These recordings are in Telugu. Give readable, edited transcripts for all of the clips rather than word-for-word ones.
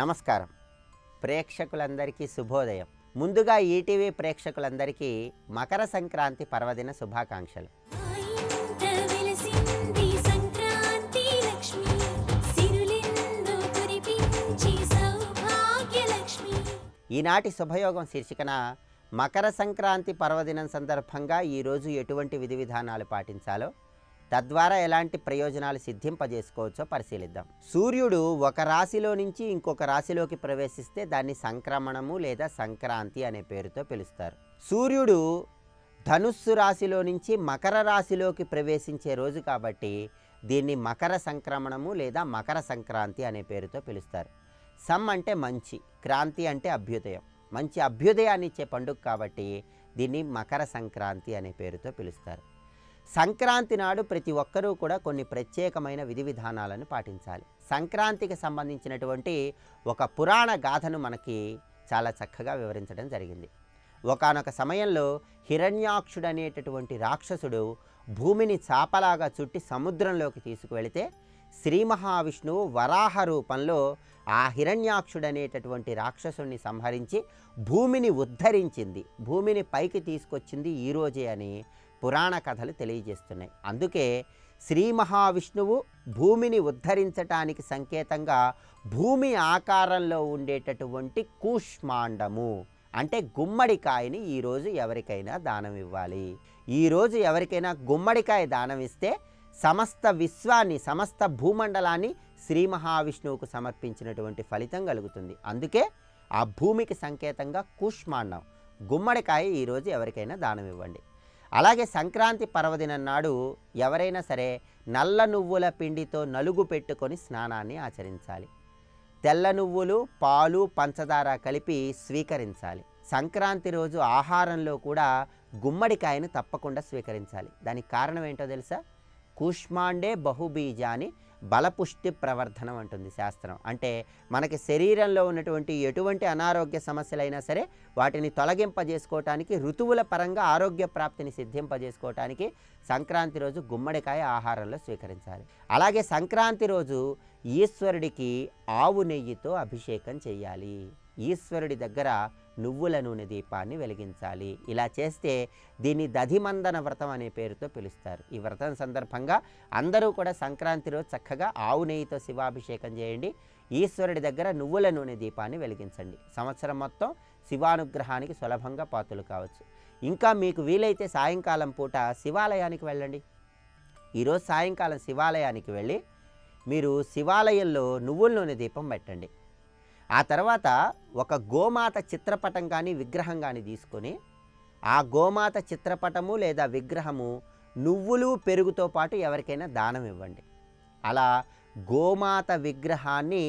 నమస్కారం ప్రేక్షకులందరికీ శుభోదయం. ముందుగా ఈటీవీ ప్రేక్షకులందరికీ మకర సంక్రాంతి పర్వదిన శుభాకాంక్షలు. ఈనాటి శుభయోగం శీర్షికన మకర సంక్రాంతి పర్వదినం సందర్భంగా ఈరోజు ఎటువంటి విధి విధానాలు పాటించాలో, తద్వారా ఎలాంటి ప్రయోజనాలు సిద్ధింపజేసుకోవచ్చో పరిశీలిద్దాం. సూర్యుడు ఒక రాశిలో నుంచి ఇంకొక రాశిలోకి ప్రవేశిస్తే దాన్ని సంక్రమణము లేదా సంక్రాంతి అనే పేరుతో పిలుస్తారు. సూర్యుడు ధనుస్సు రాశిలో నుంచి మకర రాశిలోకి ప్రవేశించే రోజు కాబట్టి దీన్ని మకర సంక్రమణము లేదా మకర సంక్రాంతి అనే పేరుతో పిలుస్తారు. సమ్ అంటే మంచి, క్రాంతి అంటే అభ్యుదయం, మంచి అభ్యుదయాన్ని ఇచ్చే పండుగ కాబట్టి దీన్ని మకర సంక్రాంతి అనే పేరుతో పిలుస్తారు. సంక్రాంతి నాడు ప్రతి ఒక్కరూ కూడా కొన్ని ప్రత్యేకమైన విధి విధానాలను పాటించాలి. సంక్రాంతికి సంబంధించినటువంటి ఒక పురాణ గాథను మనకి చాలా చక్కగా వివరించడం జరిగింది. ఒకానొక సమయంలో హిరణ్యాక్షుడు అనేటటువంటి రాక్షసుడు భూమిని చాపలాగా చుట్టి సముద్రంలోకి తీసుకువెళితే శ్రీ మహావిష్ణువు వరాహ రూపంలో ఆ హిరణ్యాక్షుడు అనేటటువంటి రాక్షసుని సంహరించి భూమిని ఉద్ధరించింది, భూమిని పైకి తీసుకొచ్చింది ఈరోజే అని పురాణ కథలు తెలియజేస్తున్నాయి. అందుకే శ్రీ మహావిష్ణువు భూమిని ఉద్ధరించటానికి సంకేతంగా భూమి ఆకారంలో ఉండేటటువంటి కూష్మాండము అంటే గుమ్మడికాయని ఈరోజు ఎవరికైనా దానం ఇవ్వాలి. ఈరోజు ఎవరికైనా గుమ్మడికాయ దానం ఇస్తే సమస్త విశ్వాన్ని, సమస్త భూమండలాన్ని శ్రీ మహావిష్ణువుకు సమర్పించినటువంటి ఫలితం కలుగుతుంది. అందుకే ఆ భూమికి సంకేతంగా కూష్మాండం గుమ్మడికాయ ఈరోజు ఎవరికైనా దానం ఇవ్వండి. అలాగే సంక్రాంతి పర్వదినం నాడు ఎవరైనా సరే నల్ల నువ్వుల పిండితో నలుగు పెట్టుకొని స్నానాన్ని ఆచరించాలి. తెల్ల నువ్వులు, పాలు, పంచదార కలిపి స్వీకరించాలి. సంక్రాంతి రోజు ఆహారంలో కూడా గుమ్మడికాయను తప్పకుండా స్వీకరించాలి. దానికి కారణం ఏంటో తెలుసా? కూష్మాండే బహుబీజాని బలపుష్టి ప్రవర్ధనం అంటుంది శాస్త్రం. అంటే మనకి శరీరంలో ఉన్నటువంటి ఎటువంటి అనారోగ్య సమస్యలైనా సరే వాటిని తొలగింపజేసుకోవటానికి, ఋతువుల పరంగా ఆరోగ్య ప్రాప్తిని సిద్ధింపజేసుకోవటానికి సంక్రాంతి రోజు గుమ్మడికాయ ఆహారంలో స్వీకరించాలి. అలాగే సంక్రాంతి రోజు ఈశ్వరుడికి ఆవు నెయ్యితో అభిషేకం చేయాలి. ఈశ్వరుడి దగ్గర నువ్వుల నూనె దీపాన్ని వెలిగించాలి. ఇలా చేస్తే దీన్ని దధిమందన వ్రతం అనే పేరుతో పిలుస్తారు. ఈ వ్రతం సందర్భంగా అందరూ కూడా సంక్రాంతి రోజు చక్కగా ఆవు నెయ్యితో శివాభిషేకం చేయండి. ఈశ్వరుడి దగ్గర నువ్వుల నూనె దీపాన్ని వెలిగించండి. సంవత్సరం మొత్తం శివానుగ్రహానికి సులభంగా పాత్రలు కావచ్చు. ఇంకా మీకు వీలైతే సాయంకాలం పూట శివాలయానికి వెళ్ళండి. ఈరోజు సాయంకాలం శివాలయానికి వెళ్ళి మీరు శివాలయంలో నువ్వుల నూనె దీపం పెట్టండి. ఆ తర్వాత ఒక గోమాత చిత్రపటం కానీ విగ్రహం కానీ తీసుకొని ఆ గోమాత చిత్రపటము లేదా విగ్రహము నువ్వులు పెరుగుతో పాటు ఎవరికైనా దానం ఇవ్వండి. అలా గోమాత విగ్రహాన్ని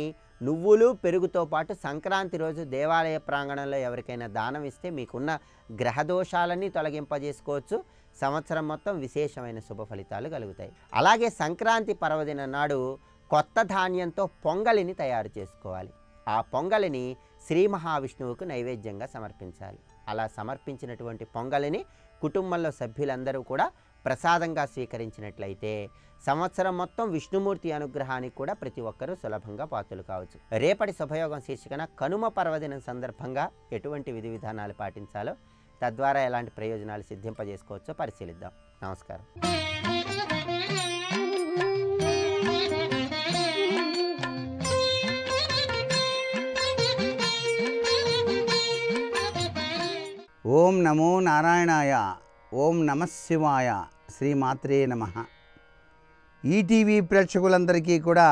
నువ్వులు పెరుగుతో పాటు సంక్రాంతి రోజు దేవాలయ ప్రాంగణంలో ఎవరికైనా దానం ఇస్తే మీకున్న గ్రహదోషాలన్నీ తొలగింపజేసుకోవచ్చు. సంవత్సరం మొత్తం విశేషమైన శుభ ఫలితాలు కలుగుతాయి. అలాగే సంక్రాంతి పర్వదిన నాడు కొత్త ధాన్యంతో పొంగలిని తయారు చేసుకోవాలి. ఆ పొంగలిని శ్రీ మహావిష్ణువుకు నైవేద్యంగా సమర్పించాలి. అలా సమర్పించినటువంటి పొంగలిని కుటుంబంలో సభ్యులందరూ కూడా ప్రసాదంగా స్వీకరించినట్లయితే సంవత్సరం మొత్తం విష్ణుమూర్తి అనుగ్రహానికి కూడా ప్రతి ఒక్కరూ సులభంగా పాత్రలు కావచ్చు. రేపటి శుభయోగం శీర్షికన కనుమ పర్వదినం సందర్భంగా ఎటువంటి విధి విధానాలు పాటించాలో, తద్వారా ఎలాంటి ప్రయోజనాలు సిద్ధింపజేసుకోవచ్చో పరిశీలిద్దాం. నమస్కారం. ఓం నమో నారాయణాయ, ఓం నమ శివాయ, శ్రీమాత్రే నమః. ఈటీవీ ప్రేక్షకులందరికీ కూడా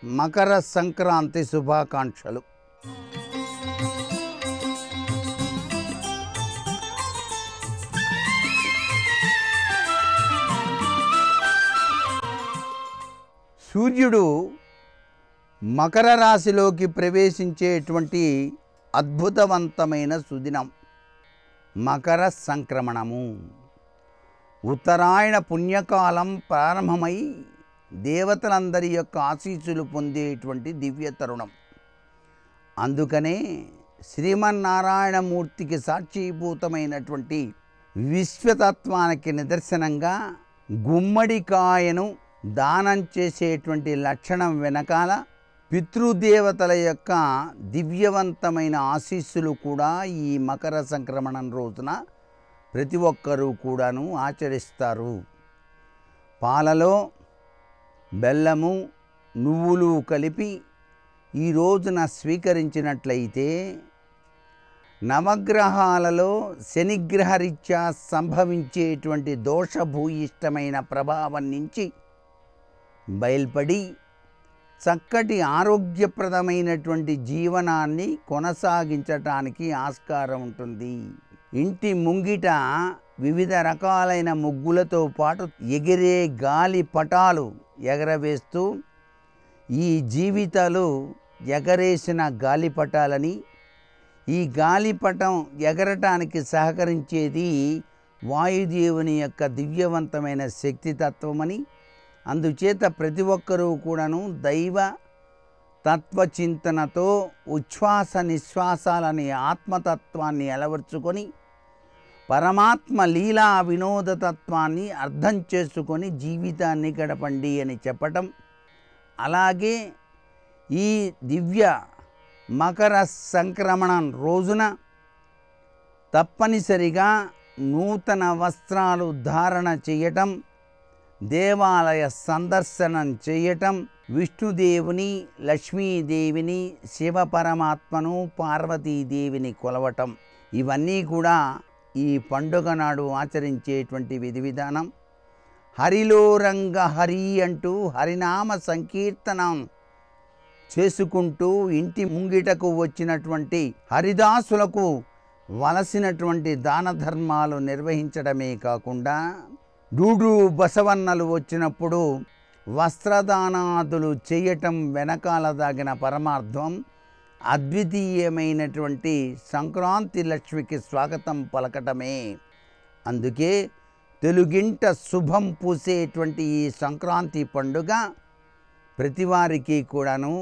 మకర సంక్రాంతి శుభాకాంక్షలు. సూర్యుడు మకర రాశిలోకి ప్రవేశించేటువంటి అద్భుతవంతమైన సుదినం మకర సంక్రమణము. ఉత్తరాయణ పుణ్యకాలం ప్రారంభమై దేవతలందరి యొక్క ఆశీస్సులు పొందేటువంటి దివ్య తరుణం. అందుకనే శ్రీమన్నారాయణమూర్తికి సాక్షీభూతమైనటువంటి విశ్వతత్వానికి నిదర్శనంగా గుమ్మడికాయను దానం చేసేటువంటి లక్షణం వెనకాల పితృదేవతల యొక్క దివ్యవంతమైన ఆశీస్సులు కూడా ఈ మకర సంక్రమణం రోజున ప్రతి ఒక్కరూ కూడాను ఆచరిస్తారు. పాలలో బెల్లము నువ్వులు కలిపి ఈ రోజున స్వీకరించినట్లయితే నవగ్రహాలలో శనిగ్రహరీత్యా సంభవించేటువంటి దోషభూయిష్టమైన ప్రభావం నుంచి బయల్పడి చక్కటి ఆరోగ్యప్రదమైనటువంటి జీవనాన్ని కొనసాగించటానికి ఆస్కారం ఉంటుంది. ఇంటి ముంగిట వివిధ రకాలైన ముగ్గులతో పాటు ఎగిరే గాలి పటాలు ఎగరవేస్తూ ఈ జీవితాలు ఎగరేసిన గాలిపటాలని, ఈ గాలిపటం ఎగరటానికి సహకరించేది వాయుదేవుని యొక్క దివ్యవంతమైన శక్తితత్వమని, అందుచేత ప్రతి ఒక్కరూ కూడాను దైవ తత్వచింతనతో ఉచ్ఛ్వాస నిశ్వాసాలని ఆత్మతత్వాన్ని అలవర్చుకొని పరమాత్మ లీలా వినోదతత్వాన్ని అర్థం చేసుకొని జీవితాన్ని గడపండి అని చెప్పటం. అలాగే ఈ దివ్య మకర సంక్రమణం రోజున తప్పనిసరిగా నూతన వస్త్రాలు ధారణ చేయటం, దేవాలయ సందర్శనం చేయటం, విష్ణుదేవుని, లక్ష్మీదేవిని, శివపరమాత్మను, పార్వతీదేవిని కొలవటం, ఇవన్నీ కూడా ఈ పండుగ నాడు ఆచరించేటువంటి విధి విధానం. హరిలో రంగ హరి అంటూ హరినామ సంకీర్తనం చేసుకుంటూ ఇంటి ముంగిటకు వచ్చినటువంటి హరిదాసులకు వలసినటువంటి దాన ధర్మాలు నిర్వహించడమే కాకుండా డూడు బసవన్నలు వచ్చినప్పుడు వస్త్రదానాదులు చేయటం వెనకాల దాగిన పరమార్థం అద్వితీయమైనటువంటి సంక్రాంతి లక్ష్మికి స్వాగతం పలకటమే. అందుకే తెలుగింట శుభం పూసేటువంటి ఈ సంక్రాంతి పండుగ ప్రతివారికి కూడాను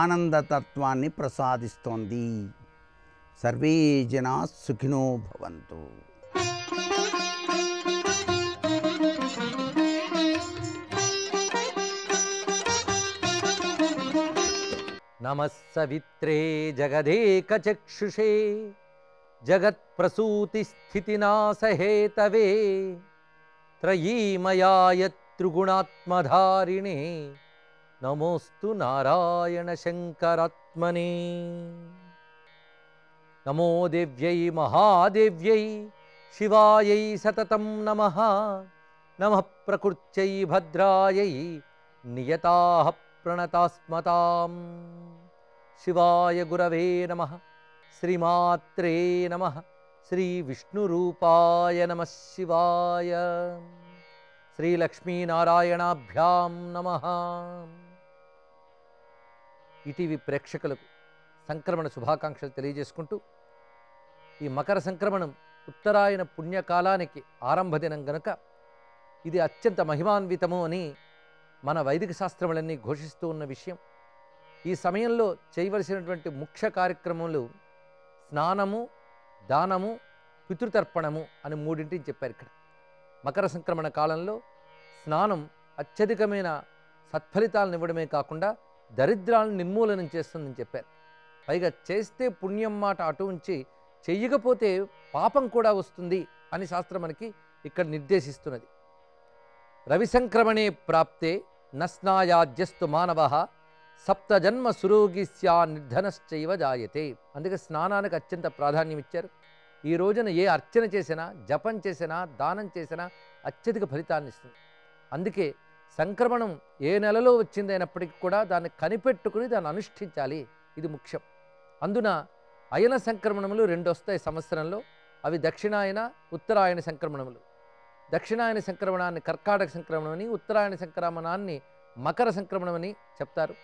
ఆనందతత్వాన్ని ప్రసాదిస్తోంది. సర్వే జనా సుఖినో భవంతు. నమః సవిత్రే జగదేకచక్షుషే జగత్ప్రసూతిస్థితినాశహేతవే త్రయీమయాయ త్రిగుణాత్మధారిణే నమోస్తు నారాయణ శంకరాత్మనే. నమో దేవ్యై మహాదేవ్యై శివాయై సతతం నమః. నమః ప్రకృత్యై భద్రాయై నియతాః ప్రణతాస్మతాం. శివాయ గురవే నమః. శ్రీమాత్రే నమః. శ్రీ విష్ణురూపాయ నమః శివాయ. శ్రీలక్ష్మీనారాయణాభ్యాం నమః. ఈటీవీ ప్రేక్షకులకు సంక్రమణ శుభాకాంక్షలు తెలియజేసుకుంటూ, ఈ మకర సంక్రమణం ఉత్తరాయణ పుణ్యకాలానికి ఆరంభ దినం గనుక ఇది అత్యంత మహిమాన్వితము అని మన వైదిక శాస్త్రములన్నీ ఘోషిస్తూ ఉన్న విషయం. ఈ సమయంలో చేయవలసినటువంటి ముఖ్య కార్యక్రమాలు స్నానము, దానము, పితృతర్పణము అని మూడింటిని చెప్పారు. ఇక్కడ మకర సంక్రమణ కాలంలో స్నానం అత్యధికమైన సత్ఫలితాలను ఇవ్వడమే కాకుండా దరిద్రాలను నిర్మూలనం చేస్తుందని చెప్పారు. పైగా చేస్తే పుణ్యం మాట అటు ఉంచి చెయ్యకపోతే పాపం కూడా వస్తుంది అని శాస్త్రం మనకి ఇక్కడ నిర్దేశిస్తున్నది. రవిసంక్రమణే ప్రాప్తే నస్నాయాజ్యస్తు మానవః సప్తజన్మ సురోగిస్యా నిర్ధనశ్చైవ జాయతే. అందుకే స్నానానికి అత్యంత ప్రాధాన్యం ఇచ్చారు. ఈ రోజున ఏ అర్చన చేసినా, జపం చేసినా, దానం చేసినా అత్యధిక ఫలితాన్ని ఇస్తుంది. అందుకే సంక్రమణం ఏ నెలలో వచ్చిందైనప్పటికీ కూడా దాన్ని కనిపెట్టుకుని దాన్ని అనుష్ఠించాలి, ఇది ముఖ్యం. అందున అయన సంక్రమణములు 2 వస్తాయి సంవత్సరంలో. అవి దక్షిణాయన, ఉత్తరాయణ సంక్రమణములు. దక్షిణాయన సంక్రమణాన్ని కర్కాటక సంక్రమణమని, ఉత్తరాయణ సంక్రమణాన్ని మకర సంక్రమణమని చెప్తారు.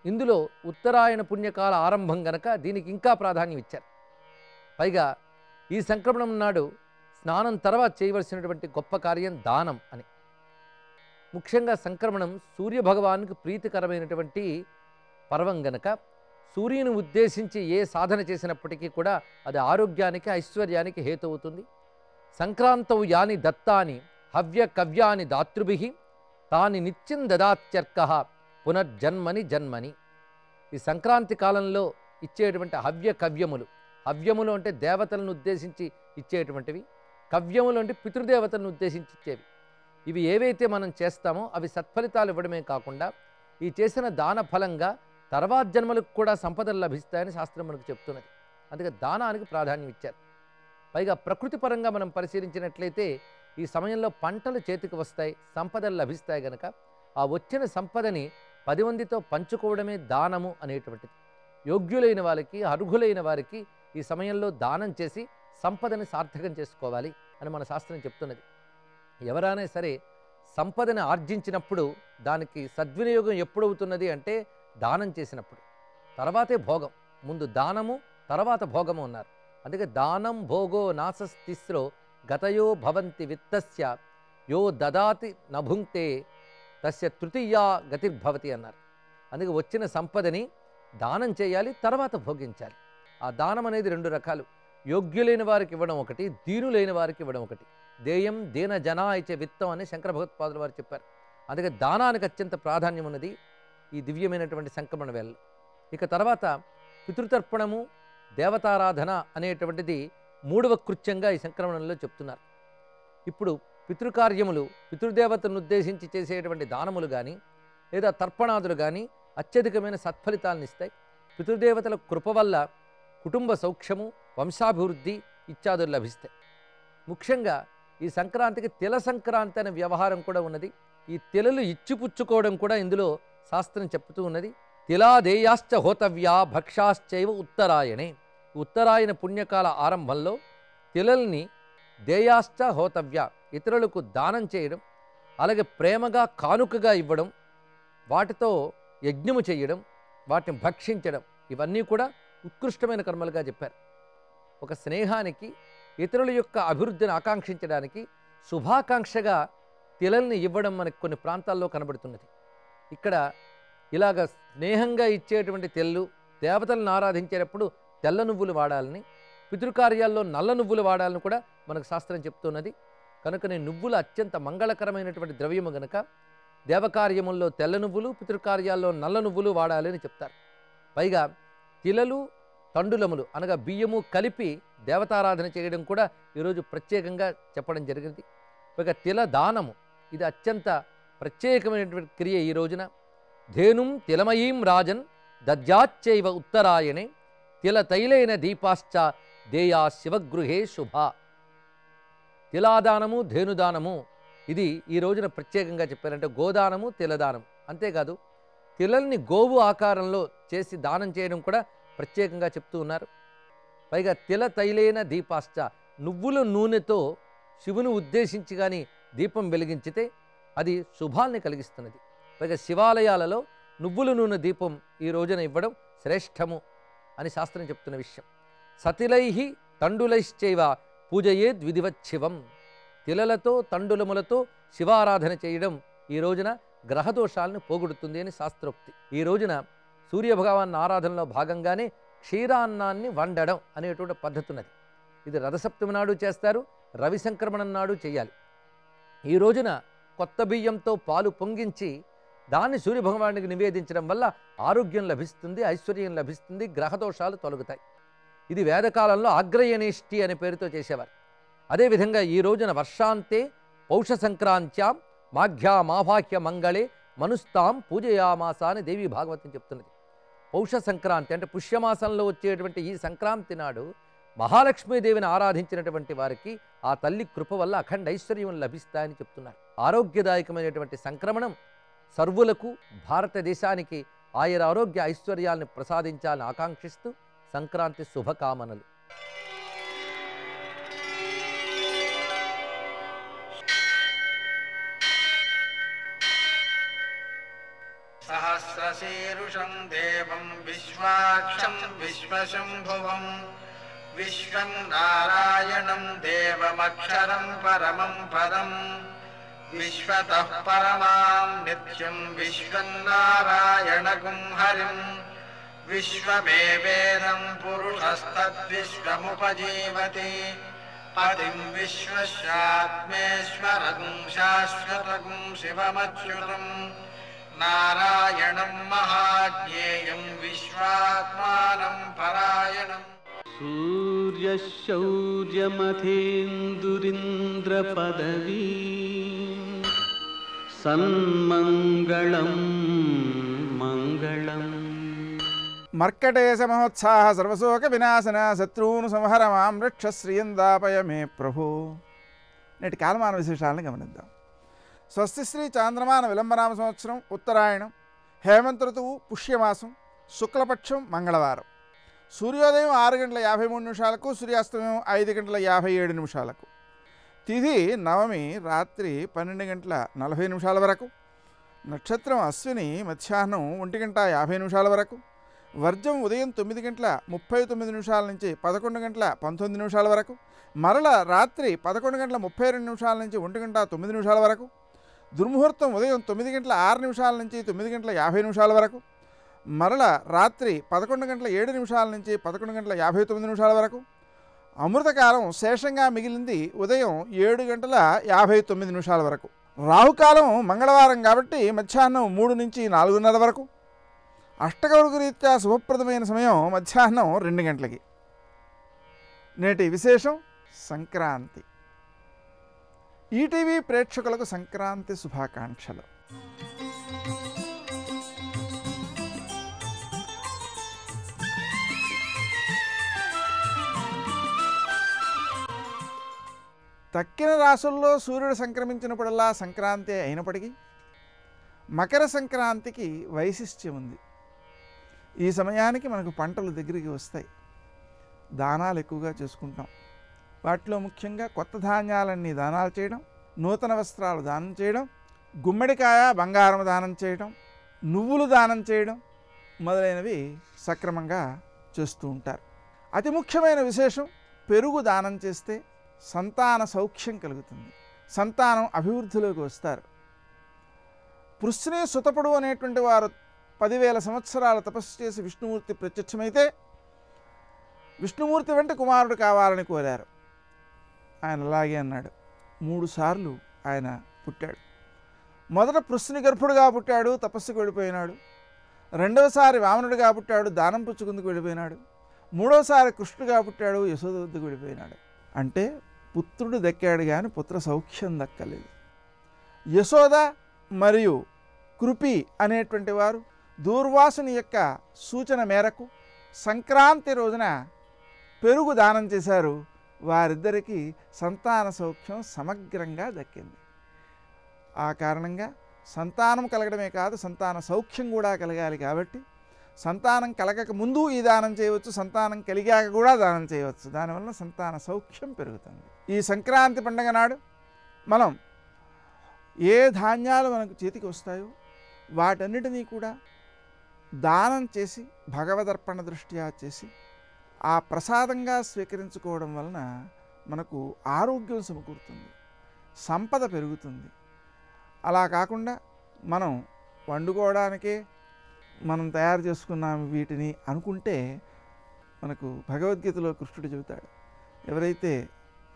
ఇందులో ఉత్తరాయణ పుణ్యకాల ఆరంభం గనక దీనికి ఇంకా ప్రాధాన్యం ఇచ్చారు. పైగా ఈ సంక్రమణం నాడు స్నానం తర్వాత చేయవలసినటువంటి గొప్ప కార్యం దానం అని. ముఖ్యంగా సంక్రమణం సూర్యభగవానికి ప్రీతికరమైనటువంటి పర్వం గనక సూర్యుని ఉద్దేశించి ఏ సాధన చేసినప్పటికీ కూడా అది ఆరోగ్యానికి, ఐశ్వర్యానికి హేతు అవుతుంది. సంక్రాంతౌ యాని దత్తాని హవ్య కవ్యాని దాతృభిః తాని నిత్యం దదాత్యర్కః పునర్జన్మని జన్మని. ఈ సంక్రాంతి కాలంలో ఇచ్చేటువంటి హవ్య కవ్యములు, హవ్యములు అంటే దేవతలను ఉద్దేశించి ఇచ్చేటువంటివి, కవ్యములు అంటే పితృదేవతలను ఉద్దేశించి ఇచ్చేవి. ఇవి ఏవైతే మనం చేస్తామో అవి సత్ఫలితాలు ఇవ్వడమే కాకుండా ఈ చేసిన దాన ఫలంగా తర్వాత జన్మలకు కూడా సంపదలు లభిస్తాయని శాస్త్రం మనకు చెప్తున్నది. అందుకే దానానికి ప్రాధాన్యం ఇచ్చారు. పైగా ప్రకృతి పరంగా మనం పరిశీలించినట్లయితే ఈ సమయంలో పంటలు చేతికి వస్తాయి, సంపదలు లభిస్తాయి గనక ఆ వచ్చిన సంపదని 10 మందితో పంచుకోవడమే దానము అనేటువంటిది. యోగ్యులైన వారికి, అర్హులైన వారికి ఈ సమయంలో దానం చేసి సంపదని సార్థకం చేసుకోవాలి అని మన శాస్త్రం చెప్తున్నది. ఎవరైనా సరే సంపదని ఆర్జించినప్పుడు దానికి సద్వినియోగం ఎప్పుడవుతున్నది అంటే దానం చేసినప్పుడు. తర్వాతే భోగం, ముందు దానము తర్వాత భోగము అన్నారు. అందుకే దానం భోగో నాసస్తిస్రో గతయో భవంతి విత్తస్య యో దదాతి నభుంక్తే తస్య తృతీయా గతిర్భవతి అన్నారు. అందుకే వచ్చిన సంపదని దానం చేయాలి, తర్వాత భోగించాలి. ఆ దానం అనేది 2 రకాలు. యోగ్యులైన వారికి ఇవ్వడం ఒకటి, దీనులైన వారికి ఇవ్వడం ఒకటి. దేయం దీన జనాయిచ విత్తం అని శంకర భగవత్పాదులు వారు చెప్పారు. అందుకే దానానికి అత్యంత ప్రాధాన్యం ఉన్నది ఈ దివ్యమైనటువంటి సంక్రమణ వేళ. ఇక తర్వాత పితృతర్పణము, దేవతారాధన అనేటువంటిది 3వ కృత్యంగా ఈ సంక్రమణంలో చెప్తున్నారు. ఇప్పుడు పితృకార్యములు, పితృదేవతలను ఉద్దేశించి చేసేటువంటి దానములు కానీ లేదా తర్పణాదులు కానీ అత్యధికమైన సత్ఫలితాలను ఇస్తాయి. పితృదేవతల కృప వల్ల కుటుంబ సౌఖ్యము, వంశాభివృద్ధి ఇత్యాదులు లభిస్తాయి. ముఖ్యంగా ఈ సంక్రాంతికి తిల సంక్రాంతి అనే వ్యవహారం కూడా ఉన్నది. ఈ తిలలు ఇచ్చిపుచ్చుకోవడం కూడా ఇందులో శాస్త్రం చెప్తూ ఉన్నది. తిలాదేయాశ్చ హోతవ్యా భక్షాశ్చైవ ఉత్తరాయణే. ఉత్తరాయణ పుణ్యకాల ఆరంభంలో తిలల్ని దేయాశ్చ హోతవ్య, ఇతరులకు దానం చేయడం, అలాగే ప్రేమగా కానుకగా ఇవ్వడం, వాటితో యజ్ఞము చేయడం, వాటిని భక్షించడం, ఇవన్నీ కూడా ఉత్కృష్టమైన కర్మలుగా చెప్పారు. ఒక స్నేహానికి, ఇతరుల యొక్క అభివృద్ధిని ఆకాంక్షించడానికి శుభాకాంక్షగా తిలల్ని ఇవ్వడం మనకు కొన్ని ప్రాంతాల్లో కనబడుతున్నది. ఇక్కడ ఇలాగ స్నేహంగా ఇచ్చేటువంటి తెల్లు, దేవతలను ఆరాధించేటప్పుడు తెల్ల నువ్వులు వాడాలని, పితృకార్యాల్లో నల్ల నువ్వులు వాడాలని కూడా మనకు శాస్త్రం చెప్తున్నది. కనుకనే నువ్వులు అత్యంత మంగళకరమైనటువంటి ద్రవ్యము గనక దేవకార్యముల్లో తెల్ల నువ్వులు, పితృకార్యాల్లో నల్ల నువ్వులు వాడాలని చెప్తారు. పైగా తిలలు, తండులములు అనగా బియ్యము కలిపి దేవతారాధన చేయడం కూడా ఈరోజు ప్రత్యేకంగా చెప్పడం జరిగింది. పైగా తిల దానము, ఇది అత్యంత ప్రత్యేకమైనటువంటి క్రియ. ఈ రోజున ధేనుం తిలమయీం రాజన్ దద్యాచ్చైవ ఉత్తరాయణే తిల తైలైన దీపాశ్చ దేయా శివగృహే శుభ. తిలాదానము, ధేనుదానము ఇది ఈ రోజున ప్రత్యేకంగా చెప్పారంటే గోదానము, తిలదానం. అంతేకాదు తిలల్ని గోవు ఆకారంలో చేసి దానం చేయడం కూడా ప్రత్యేకంగా చెప్తూ ఉన్నారు. పైగా తిల తైలైన దీపాశ్చ, నువ్వుల నూనెతో శివుని ఉద్దేశించి కానీ దీపం వెలిగించితే అది శుభాల్ని కలిగిస్తున్నది. పైగా శివాలయాలలో నువ్వుల నూనె దీపం ఈ రోజున ఇవ్వడం శ్రేష్టము అని శాస్త్రం చెప్తున్న విషయం. సతిలైహి తండులైశ్చైవ పూజయే ద్విధివచ్చివం. తిలలతో, తండులములతో శివారాధన చేయడం ఈ రోజున గ్రహదోషాలను పోగొడుతుంది అని శాస్త్రోక్తి. ఈ రోజున సూర్యభగవాన్ ఆరాధనలో భాగంగానే క్షీరాన్నాన్ని వండడం అనేటువంటి పద్ధతి ఉన్నది. ఇది రథసప్తమి నాడు చేస్తారు, రవి సంక్రమణం నాడు చేయాలి. ఈ రోజున కొత్త బియ్యంతో పాలు పొంగించి దాన్ని సూర్యభగవానికి నివేదించడం వల్ల ఆరోగ్యం లభిస్తుంది, ఐశ్వర్యం లభిస్తుంది, గ్రహదోషాలు తొలగుతాయి. ఇది వేదకాలంలో ఆగ్రయనేష్టి అనే పేరుతో చేసేవారు. అదేవిధంగా ఈ రోజున వర్షాంతే పౌష సంక్రాంత్యాం మాఘ్యా మాభాహ్య మంగళే మనుస్తాం పూజయామాస అని దేవి భాగవతం చెప్తున్నది. పౌష సంక్రాంతి అంటే పుష్యమాసంలో వచ్చేటువంటి ఈ సంక్రాంతి నాడు మహాలక్ష్మీదేవిని ఆరాధించినటువంటి వారికి ఆ తల్లి కృప వల్ల అఖండ ఐశ్వర్యం లభిస్తాయని చెప్తున్నారు. ఆరోగ్యదాయకమైనటువంటి సంక్రమణం సర్వులకు, భారతదేశానికి ఆయుర ఆరోగ్య ఐశ్వర్యాలను ప్రసాదించాలని ఆకాంక్షిస్తూ సంక్రాంతి శుభకామనలు. సహస్రశీరుషం దేవం విశ్వాక్షం విశ్వశంభువం విశ్వం నారాయణం దేవమక్షరం పరమం పదం విశ్వతః పరమాం నిత్యం విశ్వం నారాయణగుం హరిం విశ్వమేవేదం పురుషస్తద్విశ్వముపజీవతి పతిం విశ్వస్యాత్మేశ్వరగుం శాశ్వతగుం శివమచ్యుతం నారాయణం మహాజ్ఞేయం విశ్వాత్మానం పరాయణం. సూర్యశౌర్యమథేందురింద్రపదవీ సన్మంగళం మంగళం. మర్కటేశ మహోత్సాహ సర్వశోక వినాశన శత్రువును సంహర మాం రక్ష శ్రీయందాపయ మే ప్రభు. నేటి కాలమాన విశేషాలను గమనిద్దాం. స్వస్తి శ్రీ చాంద్రమాన విలంబనామ సంవత్సరం, ఉత్తరాయణం, హేమంత ఋతువు, పుష్యమాసం, శుక్లపక్షం, మంగళవారం. సూర్యోదయం 6:53, సూర్యాస్తమయం 5:57. తిథి నవమి రాత్రి 12:40 వరకు. నక్షత్రం అశ్విని మధ్యాహ్నం 1:50 వరకు. వర్జం ఉదయం 9:39 నుంచి 11:19 వరకు. మరల రాత్రి 11:32 నుంచి 1:09 వరకు. దుర్ముహూర్తం ఉదయం 9:06 నుంచి 9:50 వరకు. మరల రాత్రి 11:07 నుంచి 11:59 వరకు. అమృతకాలం శేషంగా మిగిలింది ఉదయం 7:59 వరకు. రాహుకాలం మంగళవారం కాబట్టి మధ్యాహ్నం 3 నుంచి 4:30 వరకు. అష్టకవర్గ రీత్యా శుభప్రదమైన సమయం మధ్యాహ్నం 2 గంటలకి. నేటి విశేషం సంక్రాంతి. ఈటీవీ ప్రేక్షకులకు సంక్రాంతి శుభాకాంక్షలు. తక్కిన రాసుల్లో సూర్యుడు సంక్రమించినప్పుడల్లా సంక్రాంతి అయినప్పటికీ మకర సంక్రాంతికి వైశిష్ట్యం ఉంది. ఈ సమయానికి మనకు పంటలు దగ్గరికి వస్తాయి, దానాలు ఎక్కువగా చేసుకుంటాం. వాటిలో ముఖ్యంగా కొత్త ధాన్యాలన్నీ దానాలు చేయడం, నూతన వస్త్రాలు దానం చేయడం, గుమ్మడికాయ బంగారం దానం చేయడం, నువ్వులు దానం చేయడం మొదలైనవి సక్రమంగా చేస్తూ ఉంటారు. అతి ముఖ్యమైన విశేషం, పెరుగు దానం చేస్తే సంతాన సౌఖ్యం కలుగుతుంది, సంతానం అభివృద్ధిలోకి వస్తారు. పృశ్ని సుతపుడు అనేటువంటి వారు 10,000 సంవత్సరాల తపస్సు చేసి విష్ణుమూర్తి ప్రత్యక్షమైతే విష్ణుమూర్తి వెంట కుమారుడు కావాలని కోరారు. ఆయన అలాగే అన్నాడు. 3 సార్లు ఆయన పుట్టాడు. మొదట పృశ్ని గర్భుడుగా పుట్టాడు, తపస్సుకు వెళ్ళిపోయినాడు. రెండవసారి వామనుడిగా పుట్టాడు, దానం పుచ్చుకుందుకు వెళ్ళిపోయినాడు. మూడవసారి కృష్ణుడిగా పుట్టాడు, యశోద వద్దకు వెళ్ళిపోయినాడు. అంటే పుత్రుడు దక్కాడు కానీ పుత్ర సౌఖ్యం దక్కలేదు. యశోద మరియు కృపి అనేటువంటి వారు దూర్వాసుని యొక్క సూచన మేరకు సంక్రాంతి రోజున పెరుగు దానం చేశారు. వారిద్దరికీ సంతాన సౌఖ్యం సమగ్రంగా దక్కింది. ఆ కారణంగా సంతానం కలగడమే కాదు, సంతాన సౌఖ్యం కూడా కలగాలి. కాబట్టి సంతానం కలగక ముందు ఈ దానం చేయవచ్చు, సంతానం కలిగాక కూడా దానం చేయవచ్చు. దానివల్ల సంతాన సౌఖ్యం పెరుగుతుంది. ఈ సంక్రాంతి పండుగ నాడు మనం ఏ ధాన్యాలు మనకు చేతికి వస్తాయో వాటన్నిటినీ కూడా దానం చేసి భగవదర్పణ దృష్ట్యా చేసి ఆ ప్రసాదంగా స్వీకరించుకోవడం వలన మనకు ఆరోగ్యం సమకూరుతుంది, సంపద పెరుగుతుంది. అలా కాకుండా మనం వండుకోవడానికే మనం తయారు చేసుకున్నాము వీటిని అనుకుంటే మనకు భగవద్గీతలో కృష్ణుడు చెబుతాడు, ఎవరైతే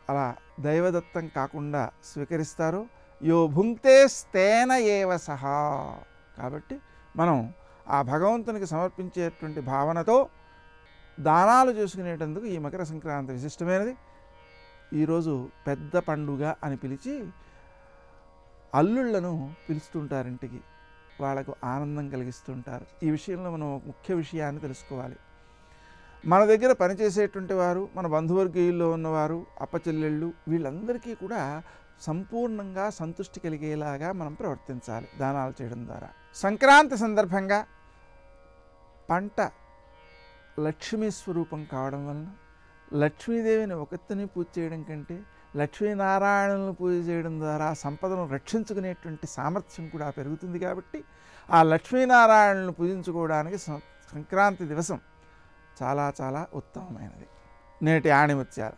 అలా దైవదత్తం కాకుండా స్వీకరిస్తారో యో భుంక్తే స్తేన ఏవ సహా. కాబట్టి మనం ఆ భగవంతునికి సమర్పించేటువంటి భావనతో దానాలు చేసుకునేటందుకు ఈ మకర సంక్రాంతి విశిష్టమైనది. ఈరోజు పెద్ద పండుగ అని పిలిచి అల్లుళ్లను పిలుస్తుంటారు ఇంటికి, వాళ్ళకు ఆనందం కలిగిస్తుంటారు. ఈ విషయంలో మనం ముఖ్య విషయాన్ని తెలుసుకోవాలి. మన దగ్గర పనిచేసేటువంటి వారు, మన బంధువర్గీయుల్లో ఉన్నవారు, అప్పచెల్లెళ్ళు, వీళ్ళందరికీ కూడా సంపూర్ణంగా సంతృష్టి కలిగేలాగా మనం ప్రవర్తించాలి దానాలు చేయడం ద్వారా. సంక్రాంతి సందర్భంగా పంట లక్ష్మీ స్వరూపం కావడం వలన లక్ష్మీదేవిని ఒకతిని పూజ చేయడం కంటే లక్ష్మీనారాయణులను పూజ చేయడం ద్వారా సంపదను రక్షించుకునేటువంటి సామర్థ్యం కూడా పెరుగుతుంది. కాబట్టి ఆ లక్ష్మీనారాయణులను పూజించుకోవడానికి సంక్రాంతి దివసం చాలా చాలా ఉత్తమమైనది. నేటి ఆణిముత్యాలు.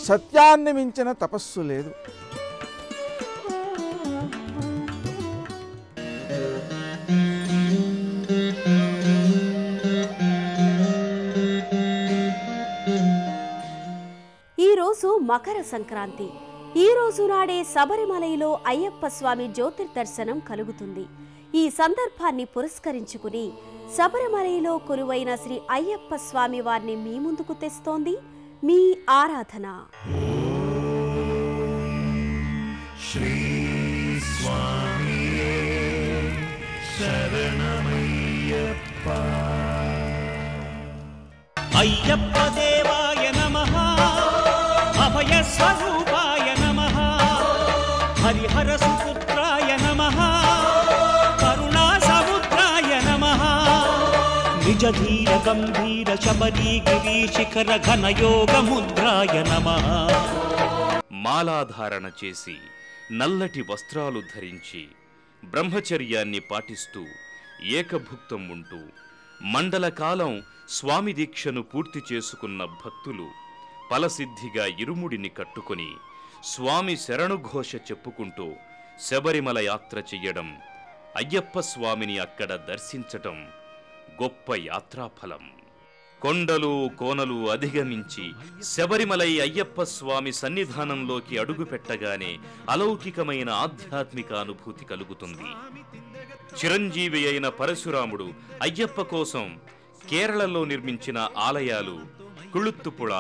సత్యాన్ని మించిన తపస్సు లేదు. మకర సంక్రాంతి. ఈ రోజు నాడే శబరిమలలో అయ్యప్ప స్వామి జ్యోతిర్దర్శనం కలుగుతుంది. ఈ సందర్భాన్ని పురస్కరించుకుని శబరిమలలో కొలువైన శ్రీ అయ్యప్ప స్వామి వారిని మీ ముందుకు తెస్తోంది మీ ఆరాధన. శ్రీ స్వామియే శరణమయ్యప్ప. అయ్యప్ప దేవాయ నమః, అభయ స్వరూపాయ నమః, హరిహర సుపుత్రాయ నమః, కరుణా సముద్రాయ నమః, నిజ ధీర గంభీర శబరీ గిరి శిఖర ఘనయోగ ముద్రాయ నమః. మాలాధారణ చేసి నల్లటి వస్త్రాలు ధరించి బ్రహ్మచర్యాన్ని పాటిస్తూ ఏకభుక్తం ఉంటూ మండలకాలం స్వామి దీక్షను పూర్తి చేసుకున్న భక్తులు ఫలసిద్ధిగా ఇరుముడిని కట్టుకొని స్వామి శరణుఘోష చెప్పుకుంటూ శబరిమల యాత్ర చెయ్యడం, అయ్యప్ప స్వామిని అక్కడ దర్శించటం గొప్ప యాత్రాఫలం. కొండలు కోనలు అధిగమించి శబరిమలై అయ్యప్ప స్వామి సన్నిధానంలోకి అడుగుపెట్టగానే అలౌకికమైన ఆధ్యాత్మిక అనుభూతి కలుగుతుంది. చిరంజీవి అయిన పరశురాముడు అయ్యప్ప కోసం కేరళలో నిర్మించిన ఆలయాలు కుళుత్తుపుళ,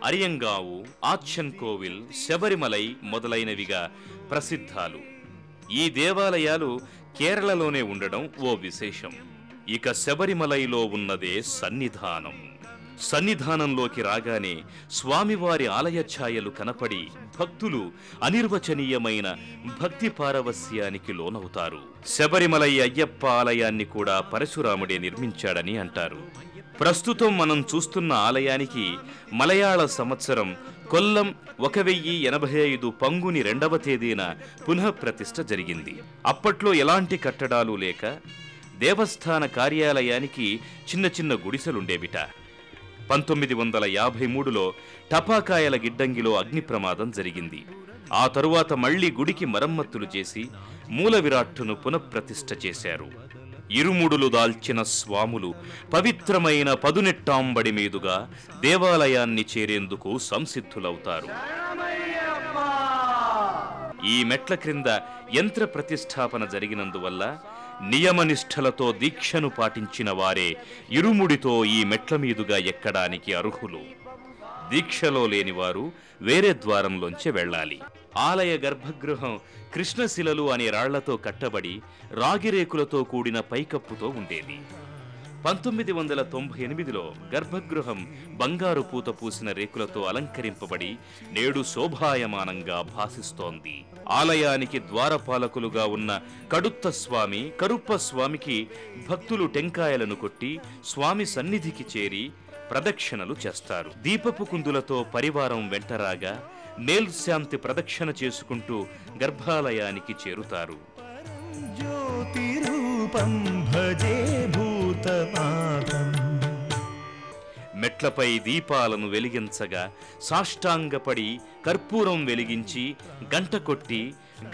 అరియంగావు, ఆచ్చన్ కోవిల్, శబరిమలై మొదలైనవిగా ప్రసిద్ధాలు. ఈ దేవాలయాలు కేరళలోనే ఉండడం ఓ విశేషం. ఇక శబరిమలైలో ఉన్నదే సన్నిధానం. సన్నిధానంలోకి రాగానే స్వామివారి ఆలయ ఛాయలు కనపడి భక్తులు అనిర్వచనీయమైన భక్తి పారవస్యానికి లోనవుతారు. శబరిమలై అయ్యప్ప ఆలయాన్ని కూడా పరశురాముడే నిర్మించాడని అంటారు. ప్రస్తుతం మనం చూస్తున్న ఆలయానికి మలయాళ సంవత్సరం కొల్లం 1085 పంగుని 2వ తేదీన పునఃప్రతిష్ఠ జరిగింది. అప్పట్లో ఎలాంటి కట్టడాలు లేక దేవస్థాన కార్యాలయానికి చిన్న చిన్న గుడిసెలుండేవిట. 1953లో టపాకాయల గిడ్డంగిలో అగ్ని ప్రమాదం జరిగింది. ఆ తరువాత మళ్లీ గుడికి మరమ్మతులు చేసి మూల విరాట్టును పునఃప్రతిష్ఠ చేశారు. ఇరుముడులు దాల్చిన స్వాములు పవిత్రమైన పదునెట్టాంబడి మీదుగా దేవాలయాన్ని చేరేందుకు సంసిద్ధులవుతారు. ఈ మెట్ల క్రింద యంత్ర ప్రతిష్టాపన జరిగినందువల్ల నియమనిష్టలతో దీక్షను పాటించిన వారే ఇరుముడితో ఈ మెట్ల మీదుగా ఎక్కడానికి అర్హులు. దీక్షలో లేనివారు వేరే ద్వారంలోంచి వెళ్ళాలి. ఆలయ గర్భగృహం కృష్ణశిలలు అనే రాళ్లతో కట్టబడి రాగిరేకులతో కూడిన పైకప్పుతో ఉండేది. 1998లో గర్భగృహం బంగారు పూత పూసిన రేకులతో అలంకరింపబడి నేడు శోభాయమానంగా భాసిస్తోంది. ఆలయానికి ద్వారపాలకులుగా ఉన్న కడుత్త స్వామి, కరుప్ప స్వామికి భక్తులు టెంకాయలను కొట్టి స్వామి సన్నిధికి చేరి ప్రదక్షిణలు చేస్తారు. దీపపు కుందులతో పరివారం వెంటరాగా నేల్శాంతి ప్రదక్షిణ చేసుకుంటూ గర్భాలయానికి చేరుతారు. మెట్లపై దీపాలను వెలిగించగా సాష్టాంగపడి కర్పూరం వెలిగించి గంట కొట్టి